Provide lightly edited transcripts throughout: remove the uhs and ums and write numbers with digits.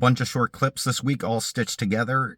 bunch of short clips this week, all stitched together.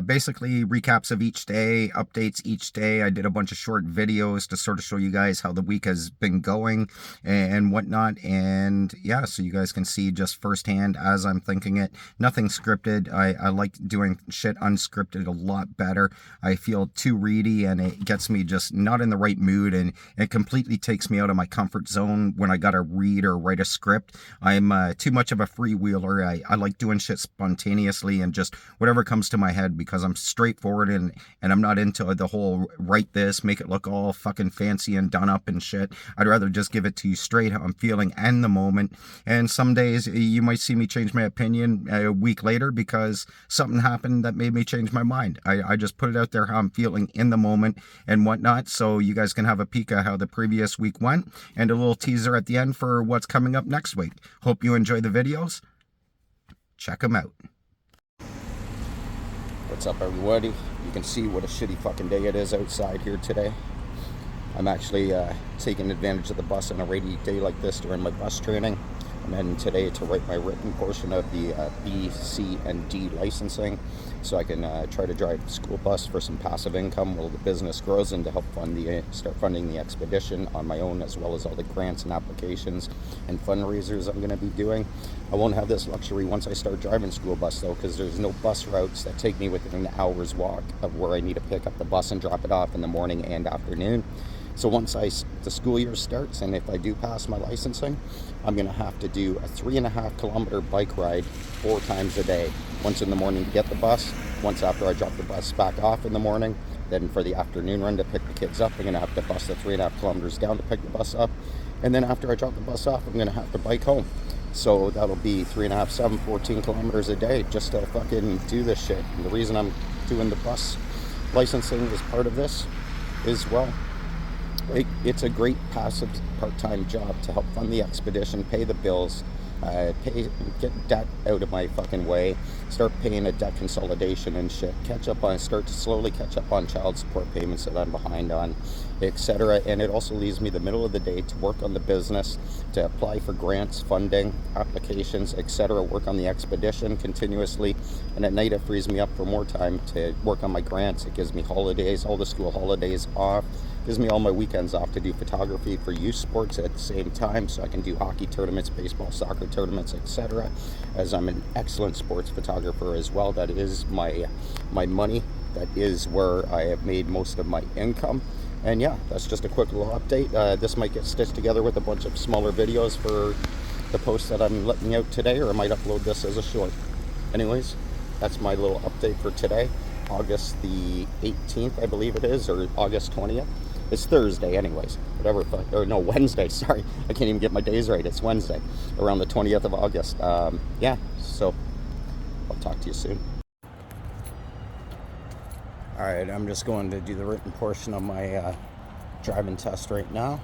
Basically recaps of each day, updates each day. I did a bunch of short videos to sort of show you guys how the week has been going and whatnot. And yeah, so you guys can see just firsthand as I'm thinking it. Nothing scripted. I like doing shit unscripted a lot better. I feel too reedy and it gets me just not in the right mood, and it completely takes me out of my comfort zone when I gotta read or write a script. I'm too much of a freewheeler. I like doing shit spontaneously and just whatever comes to my head, because I'm straightforward and I'm not into the whole write this, make it look all fucking fancy and done up and shit. I'd rather just give it to you straight how I'm feeling and the moment. And some days you might see me change my opinion a week later because something happened that made me change my mind. I just put it out there how I'm feeling in the moment and whatnot, so you guys can have a peek at how the previous week went and a little teaser at the end for what's coming up next week. Hope you enjoy the videos. Check them out. What's up, everybody? You can see what a shitty fucking day it is outside here today. I'm actually taking advantage of the bus on a rainy day like this during my bus training. I'm heading today to write my written portion of the B, C, and D licensing, so I can try to drive the school bus for some passive income while the business grows, and to help start funding the expedition on my own, as well as all the grants and applications and fundraisers I'm going to be doing. I won't have this luxury once I start driving school bus though, because there's no bus routes that take me within an hour's walk of where I need to pick up the bus and drop it off in the morning and afternoon. So once the school year starts, and if I do pass my licensing, I'm going to have to do a 3.5 kilometer bike ride 4 times a day. Once in the morning to get the bus, once after I drop the bus back off in the morning, then for the afternoon run to pick the kids up, I'm going to have to bus the 3.5 kilometers down to pick the bus up. And then after I drop the bus off, I'm going to have to bike home. So that'll be 3.5, 7, 14 kilometers a day just to fucking do this shit. And the reason I'm doing the bus licensing as part of this is, well, it's a great passive part-time job to help fund the expedition, pay the bills, get debt out of my fucking way, start paying a debt consolidation and shit, start to slowly catch up on child support payments that I'm behind on, etc. And it also leaves me the middle of the day to work on the business, to apply for grants, funding, applications, etc., work on the expedition continuously, and at night it frees me up for more time to work on my grants. It gives me holidays, all the school holidays off, gives me all my weekends off to do photography for youth sports at the same time, so I can do hockey tournaments, baseball, soccer tournaments, etc., as I'm an excellent sports photographer as well. That is my money. That is where I have made most of my income. And yeah, that's just a quick little update. This might get stitched together with a bunch of smaller videos for the post that I'm letting out today, or I might upload this as a short. Anyways, that's my little update for today, August the 18th, I believe it is, or August 20th. It's Thursday anyways, whatever, or no, Wednesday, sorry. I can't even get my days right. It's Wednesday, around the 20th of August. Yeah, so I'll talk to you soon. All right, I'm just going to do the written portion of my driving test right now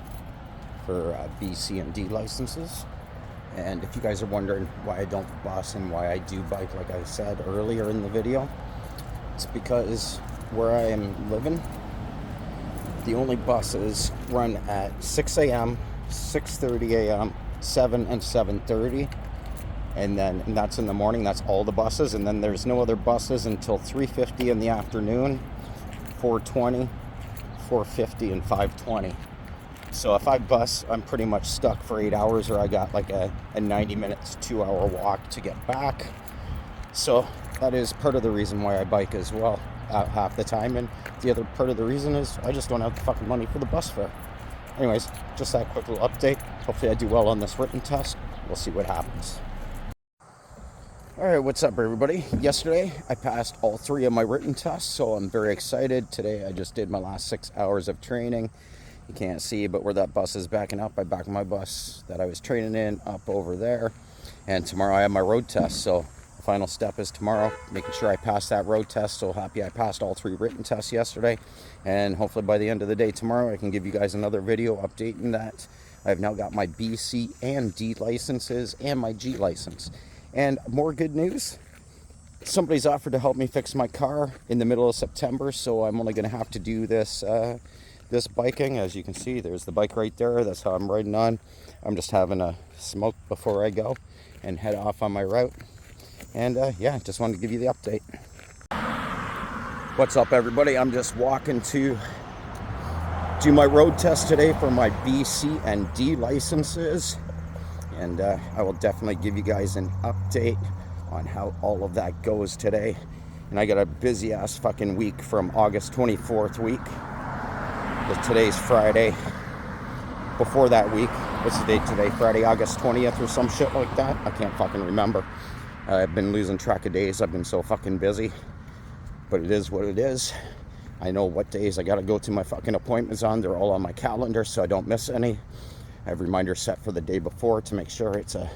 for B, C, and D licenses. And if you guys are wondering why I don't bus and why I do bike, like I said earlier in the video, it's because where I am living, the only buses run at 6 a.m., 6:30 a.m., 7 and 7:30, and that's in the morning. That's all the buses, and then there's no other buses until 3:50 in the afternoon, 4:20, 4:50, and 5:20. So if I bus, I'm pretty much stuck for 8 hours, or I got like a 90 minutes, 2-hour walk to get back. So that is part of the reason why I bike as well, half the time. And the other part of the reason is I just don't have the fucking money for the bus fare. Anyways, just that quick little update. Hopefully I do well on this written test. We'll see what happens. Alright, what's up, everybody? Yesterday I passed all 3 of my written tests, so I'm very excited. Today I just did my last 6 hours of training. You can't see, but where that bus is backing up, I backed my bus that I was training in up over there. And tomorrow I have my road test, so the final step is tomorrow, making sure I pass that road test. So happy I passed all 3 written tests yesterday, and hopefully by the end of the day tomorrow I can give you guys another video updating that I've now got my B, C, and D licenses and my G license. And more good news, somebody's offered to help me fix my car in the middle of September, so I'm only going to have to do this this biking. As you can see, there's the bike right there. That's how I'm riding on. I'm just having a smoke before I go and head off on my route. And yeah, just wanted to give you the update. What's up, everybody? I'm just walking to do my road test today for my B, C, and D licenses. And I will definitely give you guys an update on how all of that goes today. And I got a busy ass fucking week from August 24th week. Today's Friday. Before that week, what's the date today? Friday, August 20th or some shit like that. I can't fucking remember. I've been losing track of days. I've been so fucking busy. But it is what it is. I know what days I gotta go to my fucking appointments on. They're all on my calendar so I don't miss any. I have reminders set for the day before to make sure it's a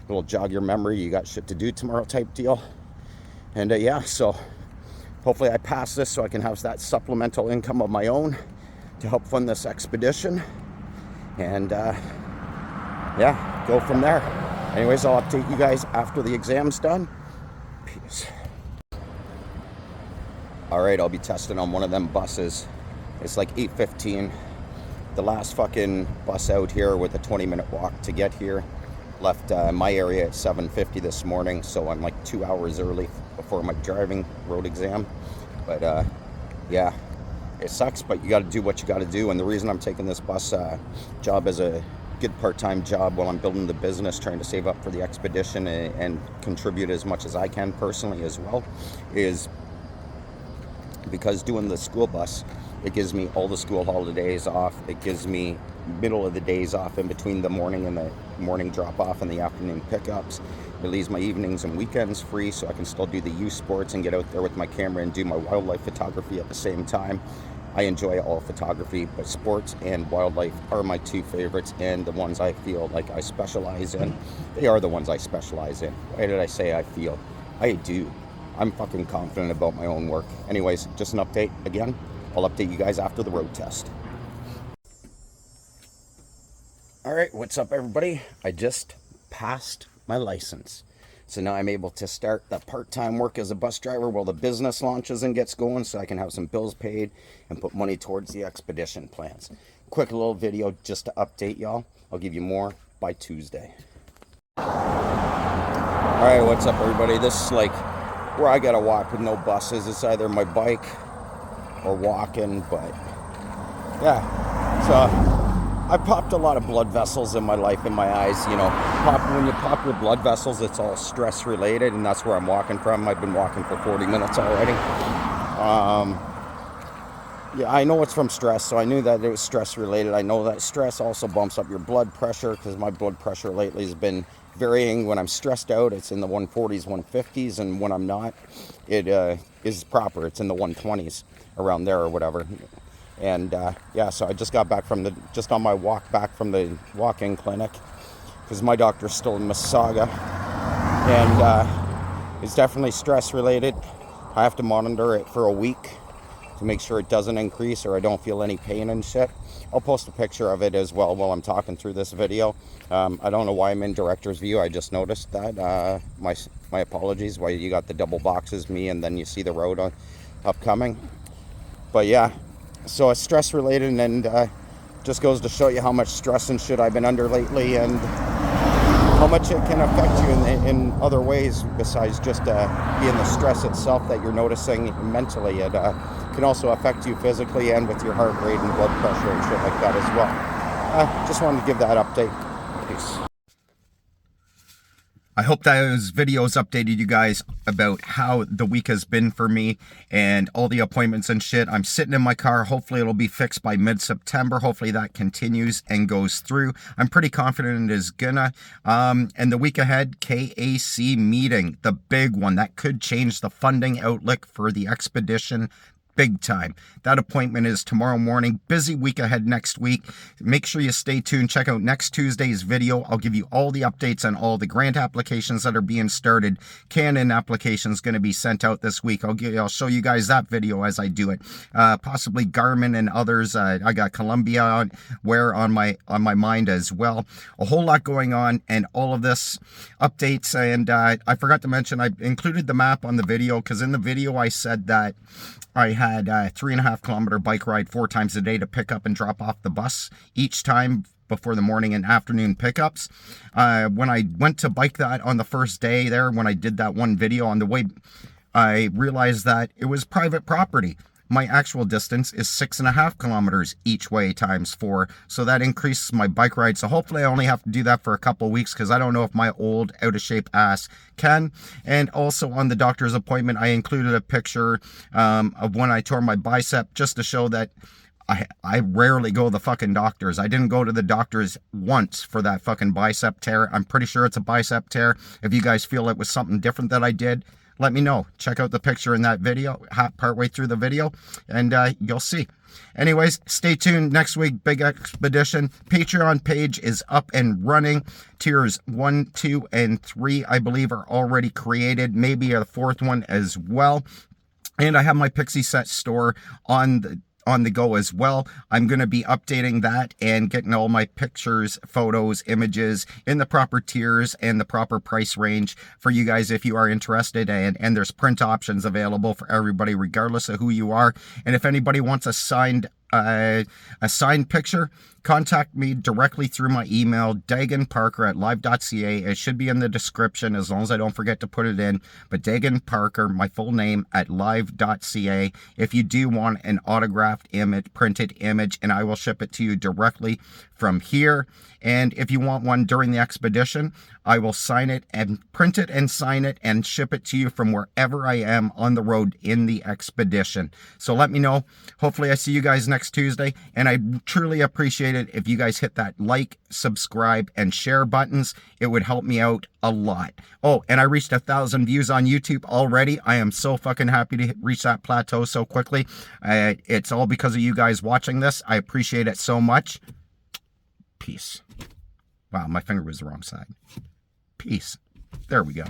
little jog your memory. You got shit to do tomorrow type deal. And yeah, so hopefully I pass this so I can have that supplemental income of my own to help fund this expedition. And yeah, go from there. Anyways, I'll update you guys after the exam's done. Peace. Alright, I'll be testing on one of them buses. It's like 8:15. The last fucking bus out here with a 20-minute walk to get here left my area at 7:50 this morning, so I'm like 2 hours early before my driving road exam. But yeah, it sucks, but you got to do what you got to do. And the reason I'm taking this bus job as a good part-time job while I'm building the business, trying to save up for the expedition and contribute as much as I can personally as well, is because doing the school bus, it gives me all the school holidays off. It gives me middle of the days off in between the morning and the morning drop off and the afternoon pickups. It leaves my evenings and weekends free so I can still do the youth sports and get out there with my camera and do my wildlife photography at the same time. I enjoy all photography, but sports and wildlife are my two favorites and the ones I feel like I specialize in. They are the ones I specialize in. Why did I say I feel? I do. I'm fucking confident about my own work. Anyways, just an update again. I'll update you guys after the road test. Alright, what's up, everybody? I just passed my license. So now I'm able to start the part-time work as a bus driver while the business launches and gets going so I can have some bills paid and put money towards the expedition plans. Quick little video just to update y'all. I'll give you more by Tuesday. Alright, what's up, everybody? This is like where I gotta walk with no buses. It's either my bike or walking, but yeah. So I popped a lot of blood vessels in my life, in my eyes. You know, when you pop your blood vessels, it's all stress related, and that's where I'm walking from. I've been walking for 40 minutes already. Yeah, I know it's from stress, so I knew that it was stress related. I know that stress also bumps up your blood pressure because my blood pressure lately has been varying. When I'm stressed out, it's in the 140s, 150s, and when I'm not, it is proper. It's in the 120s, around there or whatever. And yeah, so I just got back from just on my walk back from the walk-in clinic because my doctor's still in Mississauga, and it's definitely stress related. I have to monitor it for a week to make sure it doesn't increase or I don't feel any pain and shit. I'll post a picture of it as well while I'm talking through this video. I don't know why I'm in director's view. I just noticed that. My apologies why you got the double boxes, me, and then you see the road upcoming. But yeah, so it's stress related, and just goes to show you how much stress and shit I've been under lately and how much it can affect you in other ways besides just being the stress itself that you're noticing mentally. It can also affect you physically and with your heart rate and blood pressure and shit like that as well. Just wanted to give that update. Peace. I hope those videos updated you guys about how the week has been for me and all the appointments and shit. I'm sitting in my car. Hopefully it'll be fixed by mid-September. Hopefully that continues and goes through. I'm pretty confident it is gonna. And the week ahead, KAC meeting, the big one that could change the funding outlook for the expedition big time. That appointment is tomorrow morning. Busy week ahead next week. Make sure you stay tuned. Check out next Tuesday's video. I'll give you all the updates on all the grant applications that are being started. Canon applications going to be sent out this week. I'll show you guys that video as I do it. Possibly Garmin and others. I got Columbia on my mind as well. A whole lot going on, and all of this updates. And I forgot to mention I included the map on the video because in the video I said that I had a 3.5 kilometer bike ride 4 times a day to pick up and drop off the bus each time before the morning and afternoon pickups. When I went to bike that on the first day there, when I did that one video on the way, I realized that it was private property. My actual distance is 6.5 kilometers each way times 4. So that increases my bike ride. So hopefully I only have to do that for a couple of weeks because I don't know if my old out of shape ass can. And also on the doctor's appointment, I included a picture of when I tore my bicep just to show that I rarely go to the fucking doctors. I didn't go to the doctors once for that fucking bicep tear. I'm pretty sure it's a bicep tear. If you guys feel it was something different that I did, let me know. Check out the picture in that video, partway through the video, and you'll see. Anyways, stay tuned. Next week, big expedition. Patreon page is up and running. Tiers 1, 2, and 3, I believe, are already created. Maybe a 4th one as well. And I have my Pixie Set store on the go as well. I'm going to be updating that and getting all my pictures, photos, images in the proper tiers and the proper price range for you guys if you are interested. And there's print options available for everybody regardless of who you are. And if anybody wants a signed picture, contact me directly through my email, daganparker@live.ca. It should be in the description as long as I don't forget to put it in. But Dagan Parker, my full name, @live.ca. If you do want an autographed image, printed image, and I will ship it to you directly from here. And if you want one during the expedition, I will sign it and print it and sign it and ship it to you from wherever I am on the road in the expedition. So let me know. Hopefully I see you guys next Tuesday, and I truly appreciate it if you guys hit that like, subscribe, and share buttons. It would help me out a lot. Oh, and I reached 1,000 views on YouTube already. I am so fucking happy to reach that plateau so quickly. It's all because of you guys watching this. I appreciate it so much. Peace. Wow, my finger was the wrong side. Peace. There we go.